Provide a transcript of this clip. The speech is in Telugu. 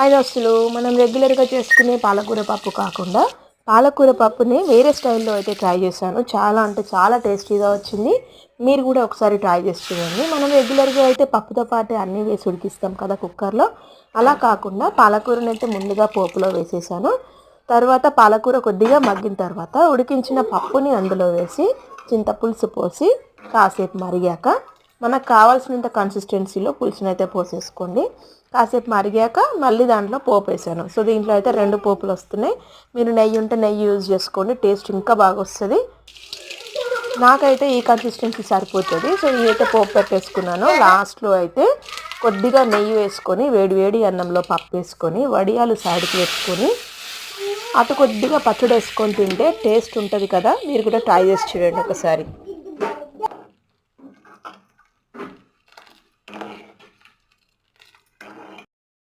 ఆయన అసలు మనం రెగ్యులర్గా చేసుకునే పాలకూర పప్పు కాకుండా పాలకూర పప్పుని వేరే స్టైల్లో అయితే ట్రై చేశాను. చాలా అంటే చాలా టేస్టీగా వచ్చింది. మీరు కూడా ఒకసారి ట్రై చేసి చూడండి. మనం రెగ్యులర్గా అయితే పప్పుతో పాటు అన్నీ వేసి ఉడికిస్తాం కదా కుక్కర్లో. అలా కాకుండా పాలకూరని అయితే ముందుగా పోపులో వేసేసాను. తర్వాత పాలకూర కొద్దిగా మగ్గిన తర్వాత ఉడికించిన పప్పుని అందులో వేసి చింతపులుసు పోసి కాసేపు మరిగాక మనకు కావాల్సినంత కన్సిస్టెన్సీలో పులుసుని అయితే పోసేసుకోండి. కాసేపు మరిగాక మళ్ళీ దాంట్లో పోపు వేసాను. సో దీంట్లో అయితే 2 పోపులు వస్తున్నాయి. మీరు నెయ్యి ఉంటే నెయ్యి యూజ్ చేసుకోండి, టేస్ట్ ఇంకా బాగా వస్తుంది. నాకైతే ఈ కన్సిస్టెన్సీ సరిపోతుంది. సో ఇదైతే పోపు పెట్టేసుకున్నాను. లాస్ట్లో అయితే కొద్దిగా నెయ్యి వేసుకొని వేడి వేడి అన్నంలో పప్పు వేసుకొని వడియాలు సైడ్కి పెట్టుకొని అటు కొద్దిగా పచ్చడి వేసుకొని తింటే టేస్ట్ ఉంటుంది కదా. మీరు కూడా ట్రై చేసి చూడండి ఒకసారి.